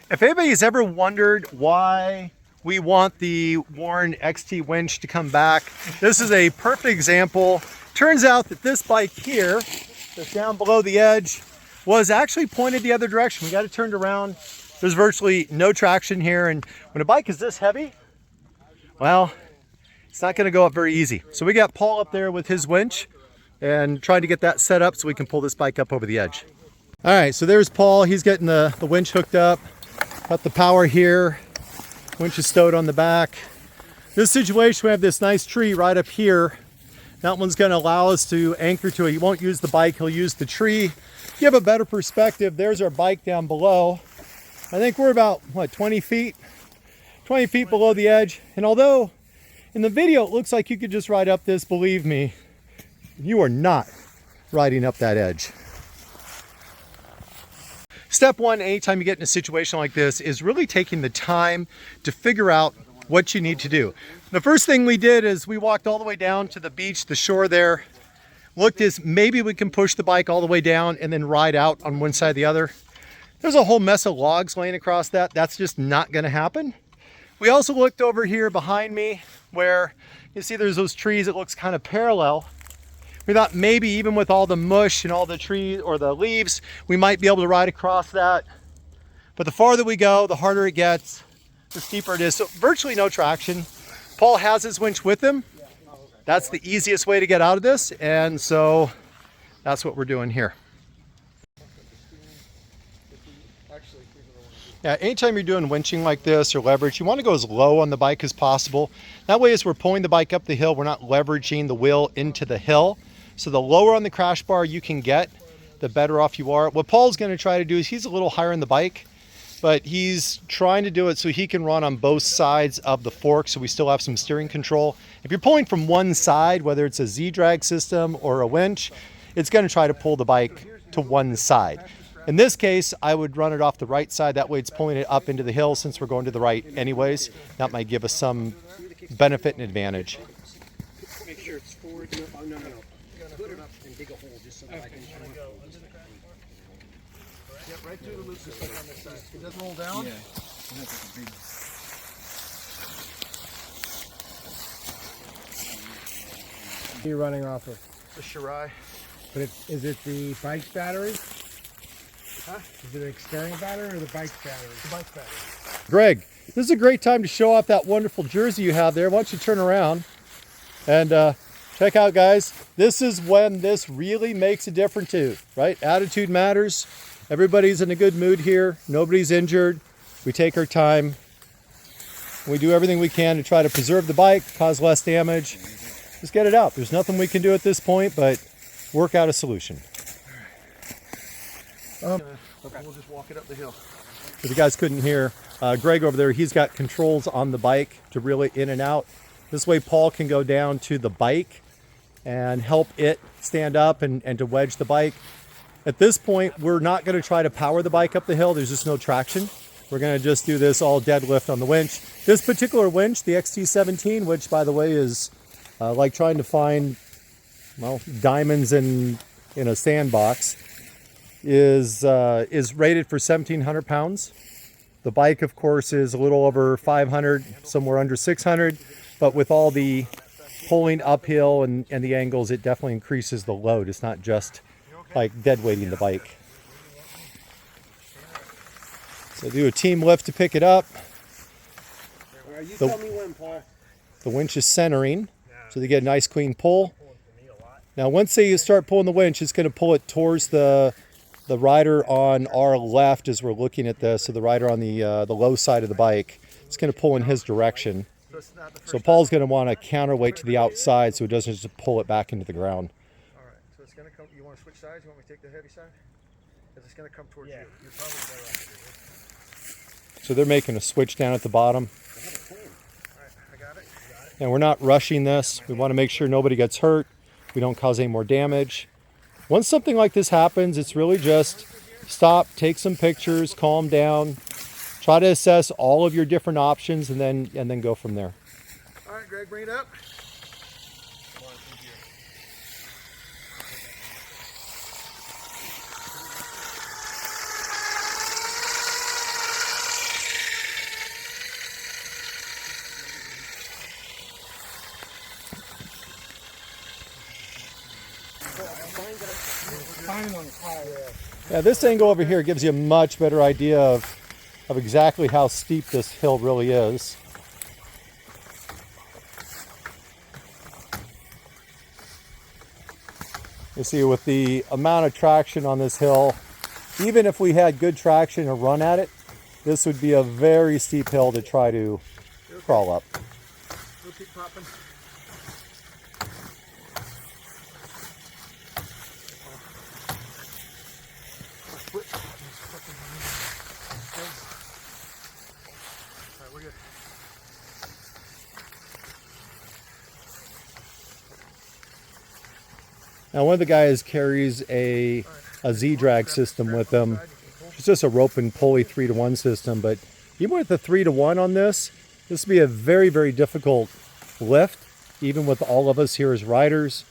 If anybody's ever wondered why we want the WARN XT winch to come back, this is a perfect example. Turns out that this bike here, that's down below the edge, was actually pointed the other direction. We got it turned around. There's virtually no traction here, and when a bike is this heavy, well, it's not going to go up very easy. So we got Paul up there with his winch and trying to get that set up so we can pull this bike up over the edge. All right, so there's Paul. He's getting the winch hooked up. Got the power here. Winch is stowed on the back. This situation, we have this nice tree right up here. That one's going to allow us to anchor to it. He won't use the bike, he'll use the tree. To give a better perspective, there's our bike down below. I think we're about, what, 20 feet? 20 feet below the edge. And although in the video it looks like you could just ride up this, believe me, you are not riding up that edge. Step one, anytime you get in a situation like this, is really taking the time to figure out what you need to do. The first thing we did is we walked all the way down to the beach, the shore there, looked as maybe we can push the bike all the way down and then ride out on one side or the other. There's a whole mess of logs laying across that. That's just not going to happen. We also looked over here behind me where you see there's those trees. It looks kind of parallel. We thought maybe even with all the mush and all the trees or the leaves, we might be able to ride across that. But the farther we go, the harder it gets, the steeper it is. So virtually no traction. Paul has his winch with him. That's the easiest way to get out of this. And so that's what we're doing here. Yeah, anytime you're doing winching like this or leverage, you want to go as low on the bike as possible. That way, as we're pulling the bike up the hill, we're not leveraging the wheel into the hill. So the lower on the crash bar you can get, the better off you are. What Paul's going to try to do is he's a little higher on the bike, but he's trying to do it so he can run on both sides of the fork so we still have some steering control. If you're pulling from one side, whether it's a Z-drag system or a winch, it's going to try to pull the bike to one side. In this case, I would run it off the right side. That way it's pulling it up into the hill since we're going to the right anyways. That might give us some benefit and advantage. Make sure it's forward. No. Put it up and dig a hole just so that I can go. Yep, right through the loop just like on this side. It doesn't roll down? Yeah. You're running off of, The Shirai. but is it the bike battery? Huh? Is it an external battery or the bike battery? The bike battery. Greg, this is a great time to show off that wonderful jersey you have there. Why don't you turn around and check out, guys. This is when this really makes a difference too, right? Attitude matters. Everybody's in a good mood here. Nobody's injured. We take our time. We do everything we can to try to preserve the bike, cause less damage. Just get it out. There's nothing we can do at this point, but work out a solution. Okay. We'll just walk it up the hill. If you guys couldn't hear, Greg over there, he's got controls on the bike to reel it in and out. This way Paul can go down to the bike and help it stand up and to wedge the bike. At this point, we're not going to try to power the bike up the hill. There's just no traction. We're going to just do this all deadlift on the winch. This particular winch, the XT17, which by the way is like trying to find, well, diamonds in a sandbox, is rated for 1,700 pounds. The bike, of course, is a little over 500, somewhere under 600. But with all the pulling uphill and the angles, it definitely increases the load. It's not just like dead weighting the bike. So do a team lift to pick it up. You tell me when, Paul. The winch is centering, so they get a nice clean pull. Now once they start pulling the winch, it's going to pull it towards the rider on our left as we're looking at this, so the rider on the low side of the bike. It's going to pull in his direction. So Paul's going to want to counterweight to the outside so it doesn't just pull it back into the ground. All right, so it's going to come, you want to switch sides? You want me to take the heavy side? Because it's going to come towards you. You're probably better off. So they're making a switch down at the bottom. All right, I got it. And we're not rushing this. We want to make sure nobody gets hurt. We don't cause any more damage. Once something like this happens, it's really just stop, take some pictures, calm down, try to assess all of your different options, and then go from there. All right, Greg, bring it up. shining on the tire. Yeah, this angle over here gives you a much better idea of exactly how steep this hill really is. You see, with the amount of traction on this hill, even if we had good traction and run at it, this would be a very steep hill to try to crawl up. We'll keep popping. Alright, we're good. Now, one of the guys carries a Z-drag system with him. It's just a rope and pulley 3-to-1 system, but even with the 3-to-1 on this would be a very, very difficult lift, even with all of us here as riders.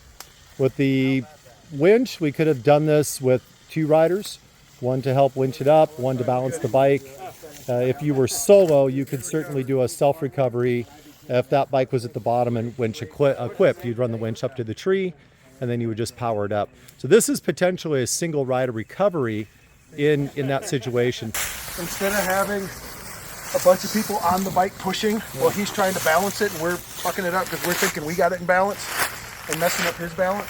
With the winch, we could have done this with 2 riders, one to help winch it up, one to balance the bike. If you were solo, you could certainly do a self-recovery. If that bike was at the bottom and winch equipped, you'd run the winch up to the tree, and then you would just power it up. So this is potentially a single rider recovery in that situation. Instead of having a bunch of people on the bike pushing while he's trying to balance it and we're fucking it up because we're thinking we got it in balance and messing up his balance,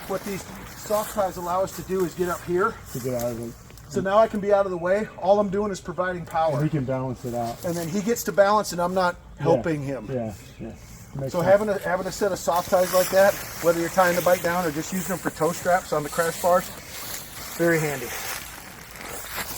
what these soft ties allow us to do is get up here. To get out of it. So now I can be out of the way. All I'm doing is providing power. And he can balance it out. And then he gets to balance and I'm not helping him. Yeah, yeah. Makes So sense. having a set of soft ties like that, whether you're tying the bike down or just using them for toe straps on the crash bars, very handy.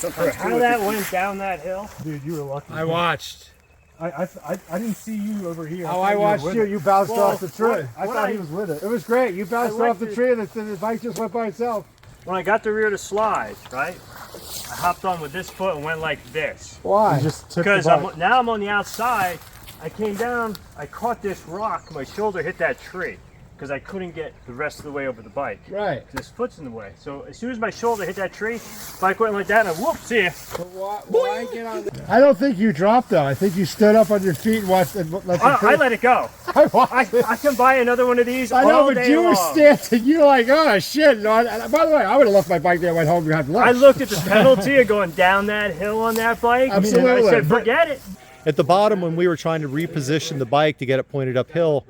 How that went down that hill? Dude, you were lucky. I watched. I didn't see you over here. Oh, I watched you. You bounced off the tree. I thought he was with it. It was great. You bounced I off the liked tree and the bike just went by itself. When I got the rear to slide, right? I hopped on with this foot and went like this. Why? You just took Because the bike. now I'm on the outside. I came down, I caught this rock, my shoulder hit that tree because I couldn't get the rest of the way over the bike. Right. This foot's in the way. So as soon as my shoulder hit that tree, bike went like that and I whooped here. But why get on? I don't think you dropped though. I think you stood up on your feet and watched it. I let it go. I watched it. I can buy another one of these I know, all but day you were long. standing. You're like, oh shit. No, by the way, I would have left my bike there and went home and had lunch. I looked at the penalty of going down that hill on that bike. Absolutely. And I said, forget it. At the bottom, when we were trying to reposition the bike to get it pointed uphill,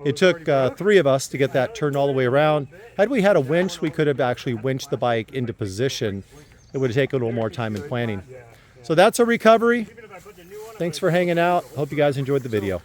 it took 3 of us to get that turned all the way around. Had we had a winch, we could have actually winched the bike into position. It would have taken a little more time in planning. So that's a recovery. Thanks for hanging out. Hope you guys enjoyed the video.